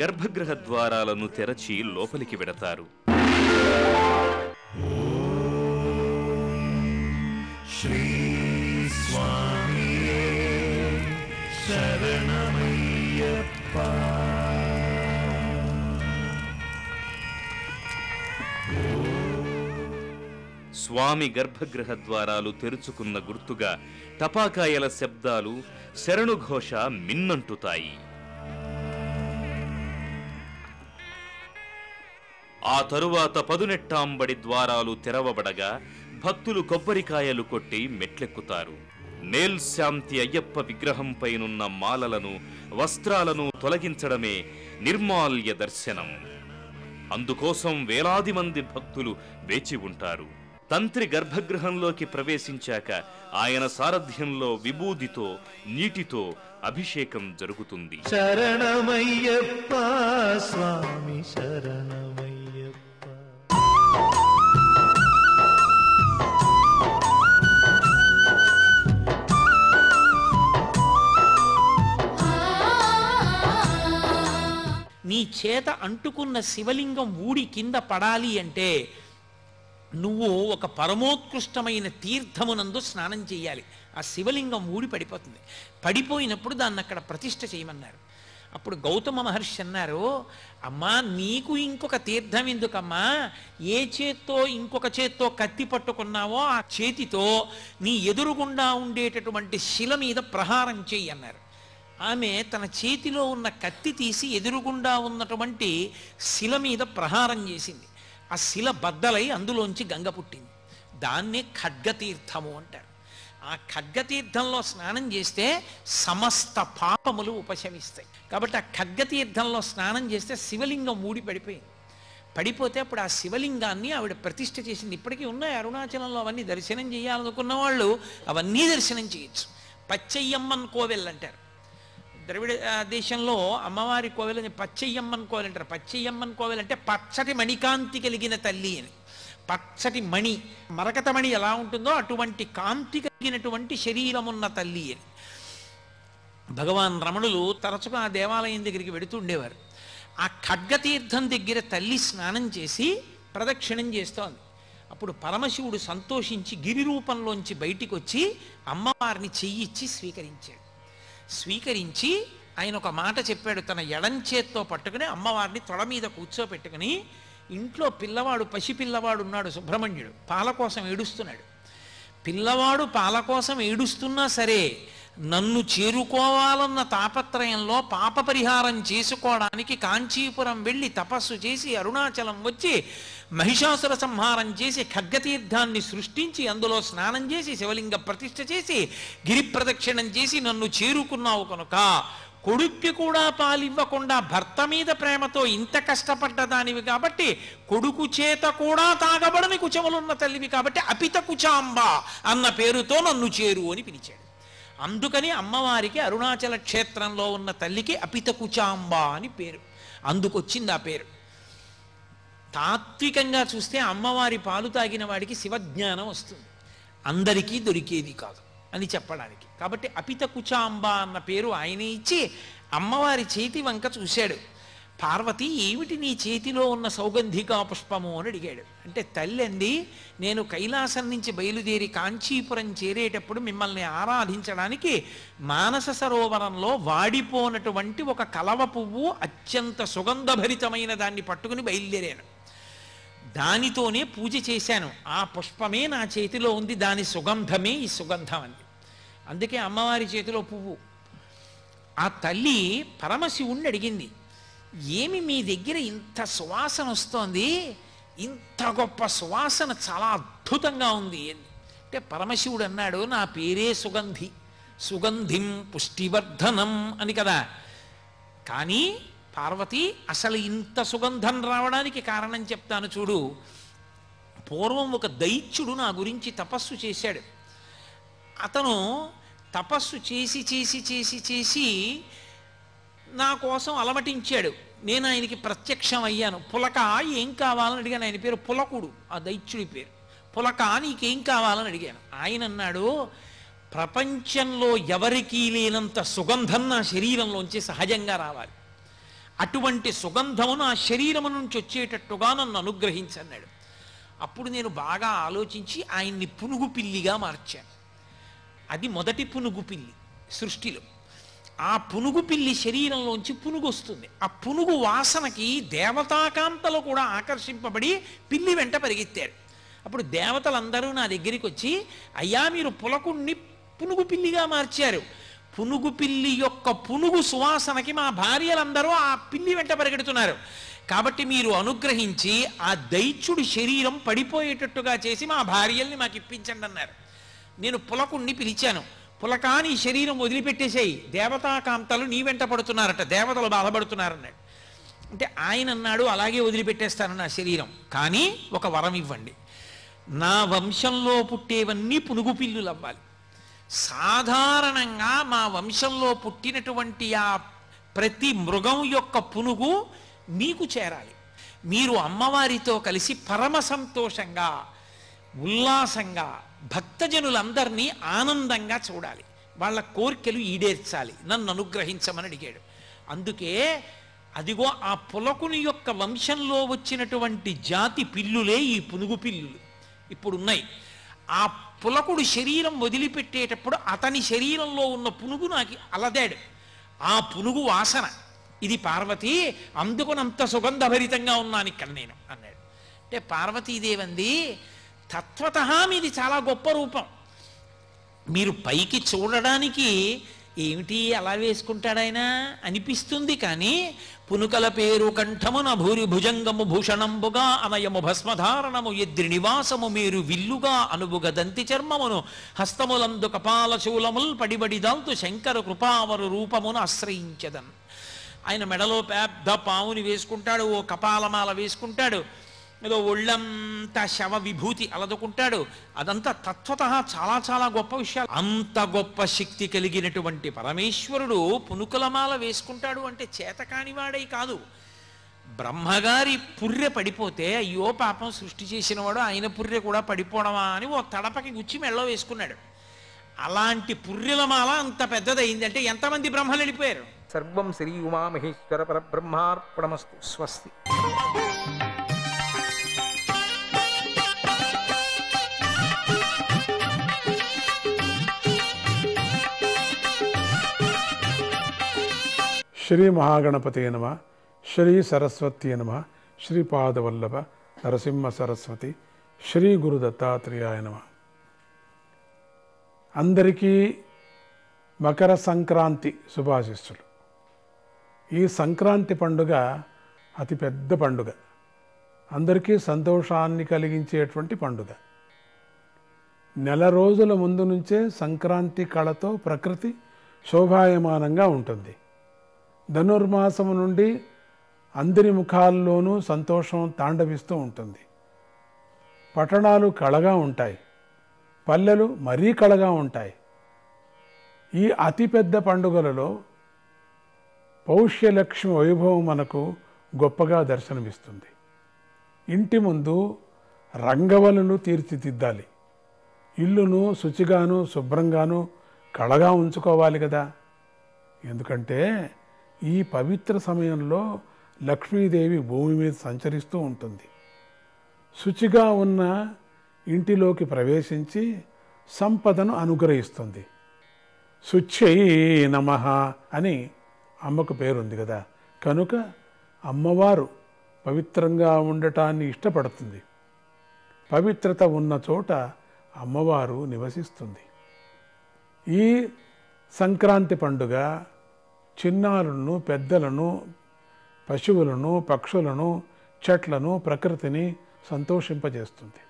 గర్భగృహ ద్వారాలను తెరచి లోపలికి వెడతారు. శ్రీ స్వామియే శరణమయ్యప్ప. స్వామి గర్భగృహ ద్వారాలు తెరుచుకున్న గుర్తుగా టపాకాయల శబ్దాలు, శరణుఘోష మిన్నంటుతాయి. ఆ తరువాత పదునెట్టాంబడి ద్వారాలు తెరవబడగా భక్తులు కొబ్బరికాయలు కొట్టి మెట్లెక్కుతారు. నేల్శాంతి అయ్యప్ప విగ్రహంపైనున్న మాలలను, వస్త్రాలను తొలగించడమే నిర్మాల్య దర్శనం. అందుకోసం వేలాది మంది భక్తులు వేచి ఉంటారు. తంత్రి గర్భగృహంలోకి ప్రవేశించాక ఆయన సారథ్యంలో విభూదితో, నీటితో అభిషేకం జరుగుతుంది. శరణమయ్యప్ప స్వామి శరణమయ్యప్ప. నీ చేత అంటుకున్న శివలింగం ఊడి కింద పడాలి అంటే నువ్వు ఒక పరమోత్కృష్టమైన తీర్థమునందు స్నానం చేయాలి. ఆ శివలింగం ఊడి పడిపోతుంది. పడిపోయినప్పుడు దాన్ని అక్కడ ప్రతిష్ఠ చేయమన్నారు. అప్పుడు గౌతమ మహర్షి అన్నారు, అమ్మా నీకు ఇంకొక తీర్థం ఎందుకమ్మా, ఏ చేత్తో ఇంకొక చేత్తో కత్తి పట్టుకున్నావో ఆ చేతితో నీ ఎదురుగుండా ఉండేటటువంటి శిల మీద ప్రహారం చెయ్యి అన్నారు. ఆమె తన చేతిలో ఉన్న కత్తి తీసి ఎదురుగుండా ఉన్నటువంటి శిల మీద ప్రహారం చేసింది. ఆ శిల బద్దలై అందులోంచి గంగ పుట్టింది. దాన్నే ఖడ్గతీర్థము అంటారు. ఆ ఖడ్గతీర్థంలో స్నానం చేస్తే సమస్త పాపములు ఉపశమిస్తాయి. కాబట్టి ఆ ఖడ్గతీర్థంలో స్నానం చేస్తే శివలింగం ఊడి పడిపోయింది. పడిపోతే అప్పుడు ఆ శివలింగాన్ని ఆవిడ ప్రతిష్ఠ చేసింది. ఇప్పటికీ ఉన్నాయి అరుణాచలంలో. అవన్నీ దర్శనం చేయాలనుకున్న వాళ్ళు అవన్నీ దర్శనం చేయొచ్చు. పచ్చయ్యమ్మన్ కోవెల్ అంటారు. ద్రవిడ దేశంలో అమ్మవారి కోవెల్ అని పచ్చయ్యమ్మన్ కోవెల్ అంటారు. పచ్చయ్యమ్మన్ కోవెల్ అంటే పచ్చటి మణికాంతి కలిగిన తల్లి అని. పచ్చటి మణి, మరకత మణి ఎలా ఉంటుందో అటువంటి కాంతి కలిగినటువంటి శరీరమున్న తల్లి అని. భగవాన్ రమణులు తరచుగా ఆ దేవాలయం దగ్గరికి వెడుతూ ఉండేవారు. ఆ ఖడ్గతీర్థం దగ్గర తల్లి స్నానం చేసి ప్రదక్షిణం చేస్తోంది. అప్పుడు పరమశివుడు సంతోషించి గిరి రూపంలోంచి బయటికి వచ్చి అమ్మవారిని చెయ్యిచ్చి స్వీకరించాడు. స్వీకరించి ఆయన ఒక మాట చెప్పాడు. తన ఎడంచేత్తో పట్టుకుని అమ్మవారిని తొడ మీద కూర్చోపెట్టుకుని, ఇంట్లో పిల్లవాడు, పసిపిల్లవాడు ఉన్నాడు సుబ్రహ్మణ్యుడు, పాల కోసం ఏడుస్తున్నాడు. పిల్లవాడు పాల కోసం ఏడుస్తున్నా సరే నన్ను చేరుకోవాలన్న తాపత్రయంలో పాప పరిహారం చేసుకోవడానికి కాంచీపురం వెళ్ళి తపస్సు చేసి అరుణాచలం వచ్చి మహిషాసుర సంహారం చేసి ఖడ్గతీర్థాన్ని సృష్టించి అందులో స్నానం చేసి శివలింగ ప్రతిష్ఠ చేసి గిరి ప్రదక్షిణం చేసి నన్ను చేరుకున్నావు కనుక కొడుక్కి కూడా పాలివ్వకుండా భర్త మీద ప్రేమతో ఇంత కష్టపడ్డదానివి కాబట్టి కొడుకు చేత కూడా తాగబడని కుచములున్న తల్లివి కాబట్టి అపిత కుచాంబ అన్న పేరుతో నన్ను చేరు అని పిలిచాడు. అందుకని అమ్మవారికి అరుణాచల క్షేత్రంలో ఉన్న తల్లికి అపిత కుచాంబ అని పేరు. అందుకొచ్చింది ఆ పేరు. తాత్వికంగా చూస్తే అమ్మవారి పాలు తాగిన వాడికి శివజ్ఞానం వస్తుంది. అందరికీ దొరికేది కాదు అని చెప్పడానికి. కాబట్టి అపిత కుచాంబ అన్న పేరు ఆయన ఇచ్చి అమ్మవారి చేతి వంక చూశాడు. పార్వతి, ఏమిటి నీ చేతిలో ఉన్న సౌగంధికా పుష్పము అని అడిగాడు. అంటే తల్లి అంది, నేను కైలాసం నుంచి బయలుదేరి కాంచీపురం చేరేటప్పుడు మిమ్మల్ని ఆరాధించడానికి మానస సరోవరంలో వాడిపోనటువంటి ఒక కలవ పువ్వు అత్యంత సుగంధభరితమైన దాన్ని పట్టుకుని బయలుదేరాను. దానితోనే పూజ చేశాను. ఆ పుష్పమే నా చేతిలో ఉంది, దాని సుగంధమే ఈ సుగంధం అంది. అందుకే అమ్మవారి చేతిలో పువ్వు. ఆ తల్లి పరమశివుణ్ణి అడిగింది, ఏమి మీ దగ్గర ఇంత సువాసన వస్తోంది, ఇంత గొప్ప సువాసన చాలా అద్భుతంగా ఉంది అంటే పరమశివుడు అన్నాడు, నా పేరే సుగంధి, సుగంధిం పుష్టివర్ధనం అని కదా. కానీ పార్వతి, అసలు ఇంత సుగంధం రావడానికి కారణం చెప్తాను చూడు. పూర్వం ఒక దైత్యుడు నా గురించి తపస్సు చేశాడు. అతను తపస్సు చేసి చేసి చేసి చేసి నా కోసం అలమటించాడు. నేను ఆయనకి ప్రత్యక్షం అయ్యాను. పులక ఏం కావాలని అడిగాను. ఆయన పేరు పులకుడు, ఆ దైత్యుడి పేరు. పులక నీకేం కావాలని అడిగాను. ఆయన అన్నాడు, ప్రపంచంలో ఎవరికీ లేనంత సుగంధం నా శరీరంలోంచి సహజంగా రావాలి, అటువంటి సుగంధము నా శరీరము నుంచి వచ్చేటట్టుగా నన్ను అనుగ్రహించన్నాడు. అప్పుడు నేను బాగా ఆలోచించి ఆయన్ని పునుగు పిల్లిగా మార్చాను. అది మొదటి పునుగు పిల్లి సృష్టిలో. ఆ పునుగు పిల్లి శరీరంలోంచి పునుగు వస్తుంది. ఆ పునుగు వాసనకి దేవతాకాంతలు కూడా ఆకర్షింపబడి పిల్లి వెంట పరిగెత్తారు. అప్పుడు దేవతలందరూ నా దగ్గరికి వచ్చి, అయ్యా మీరు పులకుణ్ణి పునుగు పిల్లిగా మార్చారు, పునుగు పిల్లి యొక్క పునుగు సువాసనకి మా భార్యలందరూ ఆ పిల్లి వెంట పరిగెడుతున్నారు, కాబట్టి మీరు అనుగ్రహించి ఆ దైత్యుడి శరీరం పడిపోయేటట్టుగా చేసి మా భార్యల్ని మాకు ఇప్పించండి అన్నారు. నేను పులకుణ్ణి పిలిచాను. పులకా, నీ శరీరం వదిలిపెట్టేసేయి, దేవతాకాంతలు నీ వెంట పడుతున్నారట, దేవతలు బాధపడుతున్నారన్నాడు. అంటే ఆయన అన్నాడు, అలాగే వదిలిపెట్టేస్తాను నా శరీరం, కానీ ఒక వరం ఇవ్వండి, నా వంశంలో పుట్టేవన్నీ పునుగు పిల్లులు అవ్వాలి. సాధారణంగా మా వంశంలో పుట్టినటువంటి ఆ ప్రతి మృగం యొక్క పునుగు మీకు చేరాలి. మీరు అమ్మవారితో కలిసి పరమ సంతోషంగా ఉల్లాసంగా భక్తజనులందరినీ ఆనందంగా చూడాలి, వాళ్ళ కోరికలు ఈడేర్చాలి, నన్ను అనుగ్రహించమని అడిగాడు. అందుకే అదిగో ఆ పులకుని యొక్క వంశంలో వచ్చినటువంటి జాతి పిల్లులే ఈ పునుగు పిల్లులు. ఇప్పుడున్నాయి. ఆ పులకుడు శరీరం వదిలిపెట్టేటప్పుడు అతని శరీరంలో ఉన్న పునుగు నాకు అలదాడు. ఆ పునుగు వాసన, ఇది పార్వతి, అందుకునంత సుగంధభరితంగా ఉన్నాను ఇక్కడ నేను అన్నాడు. అంటే పార్వతీదేవంది, తత్వతః మీది చాలా గొప్ప రూపం. మీరు పైకి చూడడానికి ఏమిటి అలా వేసుకుంటాడాయన అనిపిస్తుంది, కానీ పునుకల పేరు కంఠమున భూరి భుజంగము భూషణంబుగా అనయము భస్మధారణము ఎద్రి నివాసము మీరు విల్లుగా అనుబుగ దంతి చర్మమును హస్తములందు కపాల శూలముల్ పడిబడిదాల్తు శంకర కృపావరు రూపమును ఆశ్రయించదన్. ఆయన మెడలో పెద్ద పావుని వేసుకుంటాడు, ఓ కపాలమాల వేసుకుంటాడు, ఏదో ఒళ్ళంతా శవ విభూతి అలదుకుంటాడు. అదంతా తత్వతః చాలా చాలా గొప్ప విషయాలు. అంత గొప్ప శక్తి కలిగినటువంటి పరమేశ్వరుడు పునుకులమాల వేసుకుంటాడు అంటే చేతకానివాడై కాదు. బ్రహ్మగారి పుర్రె పడిపోతే అయ్యో పాపం సృష్టి చేసినవాడు ఆయన పుర్రె కూడా పడిపోవడమా అని ఓ తడపకి గుచ్చి మెళ్ళో వేసుకున్నాడు. అలాంటి పుర్రెలమాల అంత పెద్దదైంది అంటే ఎంతమంది బ్రహ్మలు వెళ్ళిపోయారు. సర్వం శ్రీ ఉమామహేశ్వర పరబ్రహ్మార్పణమస్తు. స్వస్తి. శ్రీ మహాగణపతే నమః. శ్రీ సరస్వతీ నమః. శ్రీపాదవల్లభ నరసింహ సరస్వతి. శ్రీ గురు దత్తాత్రేయాయ నమః. అందరికీ మకర సంక్రాంతి శుభాశిస్సులు. ఈ సంక్రాంతి పండుగ అతిపెద్ద పండుగ, అందరికీ సంతోషాన్ని కలిగించేటువంటి పండుగ. నెల రోజుల ముందు నుంచే సంక్రాంతి కళతో ప్రకృతి శోభాయమానంగా ఉంటుంది. ధనుర్మాసము నుండి అందరి ముఖాల్లోనూ సంతోషం తాండవిస్తూ ఉంటుంది. పట్టణాలు కళగా ఉంటాయి, పల్లెలు మరీ కళగా ఉంటాయి. ఈ అతిపెద్ద పండుగలలో పౌష్యలక్ష్మి వైభవం మనకు గొప్పగా దర్శనమిస్తుంది. ఇంటి ముందు రంగవల్లులు తీర్చిదిద్దాలి. ఇల్లును శుచిగాను శుభ్రంగాను కళగా ఉంచుకోవాలి కదా. ఎందుకంటే ఈ పవిత్ర సమయంలో లక్ష్మీదేవి భూమి మీద సంచరిస్తూ ఉంటుంది. శుచిగా ఉన్న ఇంటిలోకి ప్రవేశించి సంపదను అనుగ్రహిస్తుంది. శుచ్యై నమః అని అమ్మకు పేరుంది కదా, కనుక అమ్మవారు పవిత్రంగా ఉండటాన్ని ఇష్టపడుతుంది. పవిత్రత ఉన్న చోట అమ్మవారు నివసిస్తుంది. ఈ సంక్రాంతి పండుగ చిన్నారులను, పెద్దలను, పశువులను, పక్షులను, చెట్లను, ప్రకృతిని సంతోషింపజేస్తుంది.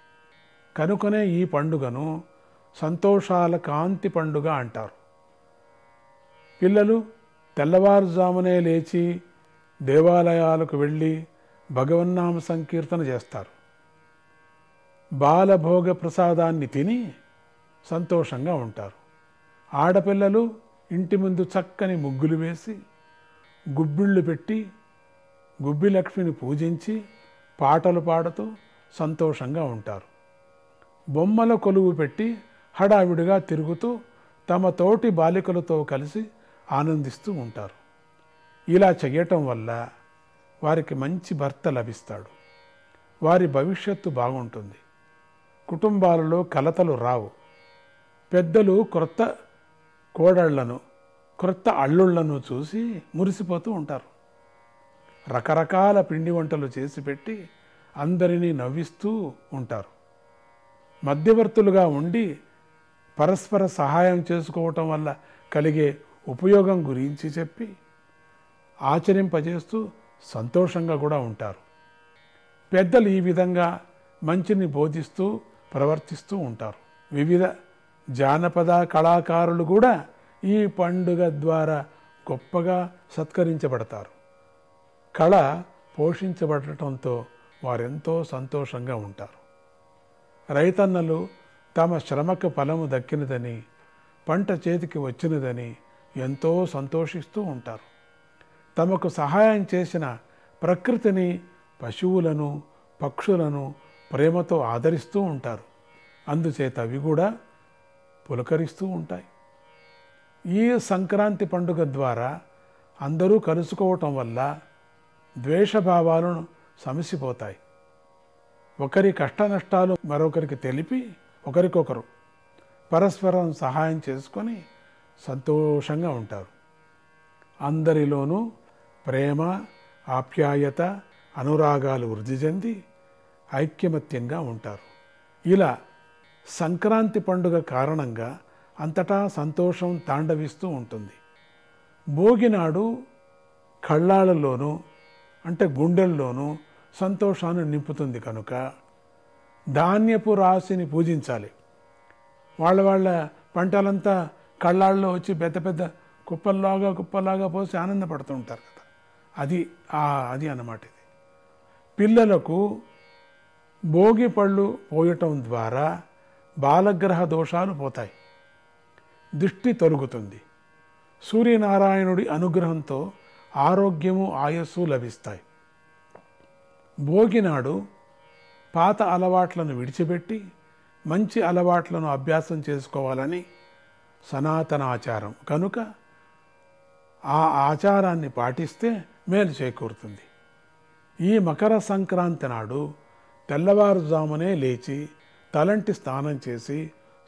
కనుకనే ఈ పండుగను సంతోషాల కాంతి పండుగ అంటారు. పిల్లలు తెల్లవారుజామునే లేచి దేవాలయాలకు వెళ్ళి భగవన్నామ సంకీర్తన చేస్తారు. బాలభోగ ప్రసాదాన్ని తిని సంతోషంగా ఉంటారు. ఆడపిల్లలు ఇంటి ముందు చక్కని ముగ్గులు వేసి గుబ్బిళ్ళు పెట్టి గుబ్బి లక్ష్మిని పూజించి పాటలు పాడుతూ సంతోషంగా ఉంటారు. బొమ్మల కొలువు పెట్టి హడావిడిగా తిరుగుతూ తమ తోటి బాలికలతో కలిసి ఆనందిస్తూ ఉంటారు. ఇలా చేయటం వల్ల వారికి మంచి భర్త లభిస్తాడు. వారి భవిష్యత్తు బాగుంటుంది. కుటుంబాలలో కలతలు రావు. పెద్దలు క్రొత్త కోడళ్లను, క్రొత్త అల్లుళ్లను చూసి మురిసిపోతూ ఉంటారు. రకరకాల పిండి వంటలు చేసి పెట్టి అందరినీ నవ్విస్తూ ఉంటారు. మధ్యవర్తులుగా ఉండి పరస్పర సహాయం చేసుకోవటం వల్ల కలిగే ఉపయోగం గురించి చెప్పి ఆచరింపజేస్తూ సంతోషంగా కూడా ఉంటారు. పెద్దలు ఈ విధంగా మంచిని బోధిస్తూ ప్రవర్తిస్తూ ఉంటారు. వివిధ జానపద కళాకారులు కూడా ఈ పండుగ ద్వారా గొప్పగా సత్కరించబడతారు. కళ పోషించబడటంతో వారెంతో సంతోషంగా ఉంటారు. రైతన్నలు తమ శ్రమకు ఫలము దక్కినదని, పంట చేతికి వచ్చినదని ఎంతో సంతోషిస్తూ ఉంటారు. తమకు సహాయం చేసిన ప్రకృతిని, పశువులను, పక్షులను ప్రేమతో ఆదరిస్తూ ఉంటారు. అందుచేత అవి కూడా పులకరిస్తూ ఉంటాయి. ఈ సంక్రాంతి పండుగ ద్వారా అందరూ కలుసుకోవటం వల్ల ద్వేషభావాలను సమసిపోతాయి. ఒకరి కష్ట నష్టాలు మరొకరికి తెలిపి ఒకరికొకరు పరస్పరం సహాయం చేసుకొని సంతోషంగా ఉంటారు. అందరిలోనూ ప్రేమ, ఆప్యాయత, అనురాగాలు వృద్ధి చెంది ఐక్యమత్యంగా ఉంటారు. ఇలా సంక్రాంతి పండుగ కారణంగా అంతటా సంతోషం తాండవిస్తూ ఉంటుంది. భోగి నాడు కళ్ళాళ్ళలోనూ అంటే గుండెల్లోనూ సంతోషాన్ని నింపుతుంది కనుక ధాన్యపు రాశిని పూజించాలి. వాళ్ళ పంటలంతా కళ్ళాళ్ళలో వచ్చి పెద్ద పెద్ద కుప్పల్లాగా పోసి ఆనందపడుతూ ఉంటారు కదా, అది అన్నమాట. ఇది పిల్లలకు భోగి పళ్ళు పోయటం ద్వారా బాలగ్రహ దోషాలు పోతాయి, దృష్టి తొలగుతుంది. సూర్యనారాయణుడి అనుగ్రహంతో ఆరోగ్యము, ఆయస్సు లభిస్తాయి. భోగి నాడు పాత అలవాట్లను విడిచిపెట్టి మంచి అలవాట్లను అభ్యాసం చేసుకోవాలని సనాతన ఆచారం కనుక ఆ ఆచారాన్ని పాటిస్తే మేలు చేకూరుతుంది. ఈ మకర సంక్రాంతి నాడు తెల్లవారుజామునే లేచి తలంటి స్నానం చేసి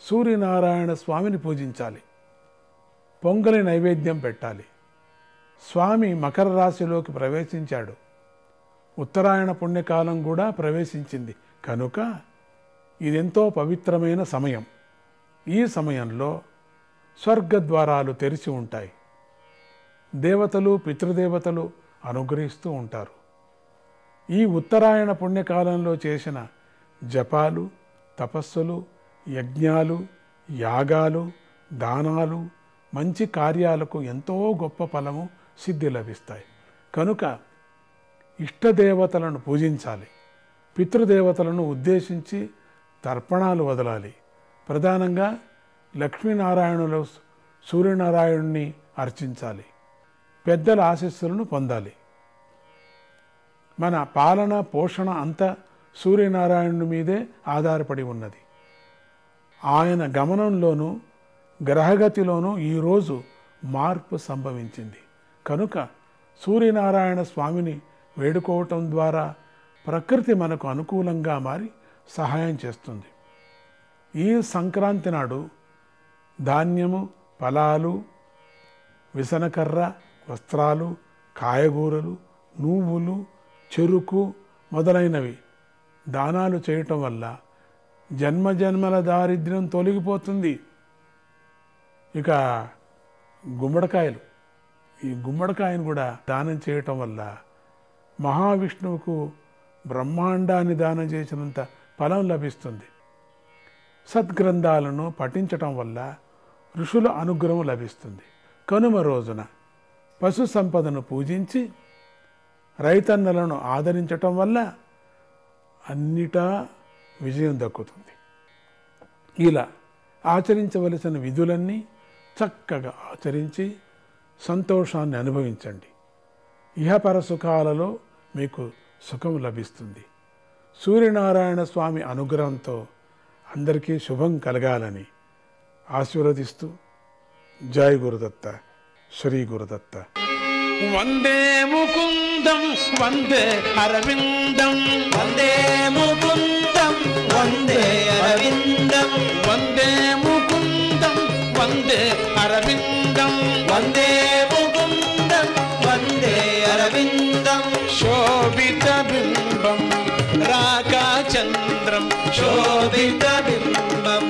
సూర్యనారాయణ స్వామిని పూజించాలి. పొంగలి నైవేద్యం పెట్టాలి. స్వామి మకర రాశిలోకి ప్రవేశించాడు. ఉత్తరాయణ పుణ్యకాలం కూడా ప్రవేశించింది కనుక ఇదెంతో పవిత్రమైన సమయం. ఈ సమయంలో స్వర్గద్వారాలు తెరిచి ఉంటాయి. దేవతలు, పితృదేవతలు అనుగ్రహిస్తూ ఉంటారు. ఈ ఉత్తరాయణ పుణ్యకాలంలో చేసిన జపాలు, తపస్సులు, యజ్ఞాలు, యాగాలు, దానాలు, మంచి కార్యాలకు ఎంతో గొప్ప ఫలము, సిద్ధి లభిస్తాయి. కనుక ఇష్టదేవతలను పూజించాలి. పితృదేవతలను ఉద్దేశించి తర్పణాలు వదలాలి. ప్రధానంగా లక్ష్మీనారాయణులు, సూర్యనారాయణుని అర్చించాలి. పెద్దల ఆశీస్సులను పొందాలి. మన పాలన, పోషణ అంతా సూర్యనారాయణుని మీదే ఆధారపడి ఉన్నది. ఆయన గమనంలోనూ గ్రహగతిలోనూ ఈరోజు మార్పు సంభవించింది కనుక సూర్యనారాయణ స్వామిని వేడుకోవటం ద్వారా ప్రకృతి మనకు అనుకూలంగా మారి సహాయం చేస్తుంది. ఈ సంక్రాంతి నాడు ధాన్యము, ఫలాలు, విసనకర్ర, వస్త్రాలు, కాయగూరలు, నువ్వులు, చెరుకు మొదలైనవి దానాలు చేయటం వల్ల జన్మజన్మల దారిద్ర్యం తొలగిపోతుంది. ఇక గుమ్మడికాయలు, ఈ గుమ్మడికాయను కూడా దానం చేయటం వల్ల మహావిష్ణువుకు బ్రహ్మాండాన్ని దానం చేసినంత ఫలం లభిస్తుంది. సద్గ్రంథాలను పఠించటం వల్ల ఋషుల అనుగ్రహం లభిస్తుంది. కనుమ రోజున పశు సంపదను పూజించి రైతన్నలను ఆదరించటం వల్ల అన్నిటా విజయం దక్కుతుంది. ఇలా ఆచరించవలసిన విధులన్నీ చక్కగా ఆచరించి సంతోషాన్ని అనుభవించండి. ఇహపర సుఖాలలో మీకు సుఖం లభిస్తుంది. సూర్యనారాయణ స్వామి అనుగ్రహంతో అందరికీ శుభం కలగాలని ఆశీర్వదిస్తూ జై గురుదత్త, శ్రీ గురుదత్త. వందే ముకుందం వందే అరవిందం, వందే ముకుందం వందే అరవిందం, వందే ముకుందం వందే అరవిందం, వందే ముకుందం వందే అరవిందం. శోభిత బింబం రాకాచంద్రం, శోభిత బింబం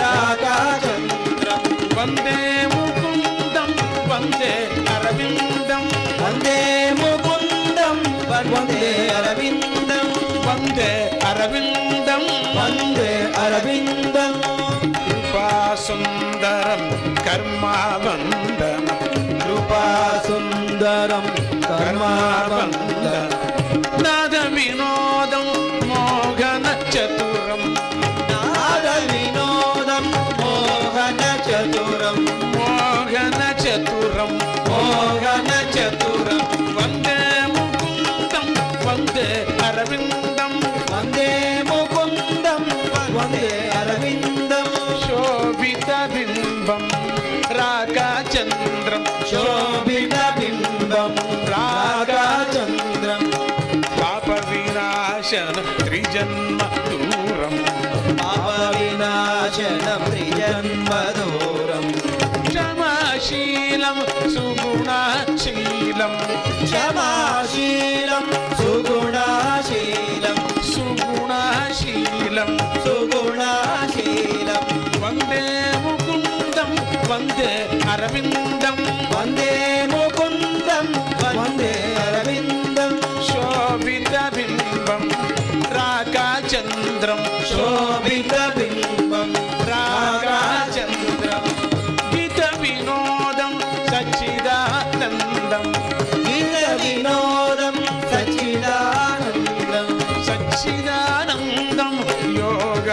రాకాచంద్రం, వందే ముకుందం వందే అరవిందం, వందే ముకుందం వందే అరవిందం, వందే అరవిందం వందే అరవిందం. కృపాసుందరం కర్మాబంధనం, కృపాసుందరం కర్మాబంధనం. నాద వినోదం మోహన చతురం, నాద వినోదం మోహన చతురం, మోహన చతురం మోహన చతురం. వందే ముకుందం వందే అరవిందం, వందే ముకుందం వందే అరవిందం. శోభిత బింబం రాకాచంద్రం, శోభిత బింబం రాకాచంద్రం. పాప వినాశన త్రిజన్మ మధురం క్షమాశీలం సుగుణశీలం క్షమాశీలం సుగుణశీలం సుగుణశీలం సుగుణశీలం వందే ముకుందం వందే అరవిందం వందే ముకుందం వందే అరవిందం శోభిత బింబం రాగచంద్రం శోభిత బింబం రాగచంద్రం గీత వినోదం సచ్చిదానందం గీత వినోదం సచ్చిదానందం సచ్చిదానందం యోగ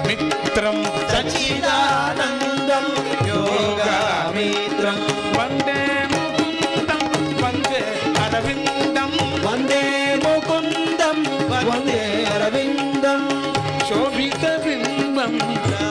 మిత్రం సచ్చిదానందం యోగమిత్రం వందే ముకుందం వందే అరవిందం వందే ముకుందం వందే అరవిందం శోభిత బింబం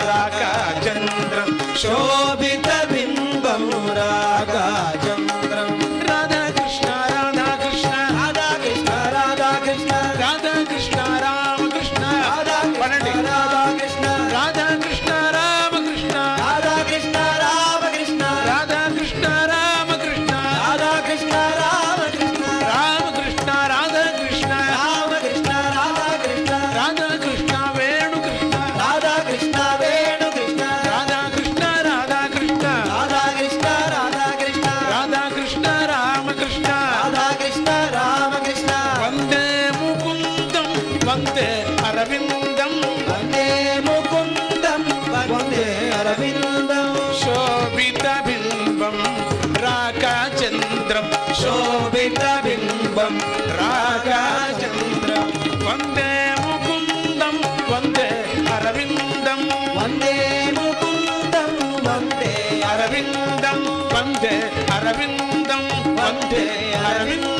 రాగచంద్రం శోభిత బింబం రాగచంద్రం రాధాకృష్ణ రాధాకృష్ణ రాధాకృష్ణ రాధాకృష్ణ రాధాకృష్ణ రామకృష్ణ రాధాకృష్ణ రాధాకృష్ణ రాధాకృష్ణ రామకృష్ణ రాధాకృష్ణ రామకృష్ణ రాధాకృష్ణ రామకృష్ణ రాధాకృష్ణ రామకృష్ణ రామకృష్ణ రాధాకృష్ణ రామకృష్ణ రాధాకృష్ణ రాధాకృష్ణ వేణుకృష్ణ రాధాకృష్ణ వేణుకృష్ణ రాధాకృష్ణ రాధాకృష్ణ రాధాకృష్ణ రాధాకృష్ణ రాధాకృష్ణ రామకృష్ణ రాధాకృష్ణ రామకృష్ణ వందే ముకుందం వందే అరవిందం వందే ముకుందం వందే అరవిందం శోభిత బింబం రాగచంద్రం శోభిత బింబం రాగచంద్రం వందే ముకుందం వందే అరవిందం వందే ముకుందం వందే అరవిందం వందే అరవిందం వందే అరవిందం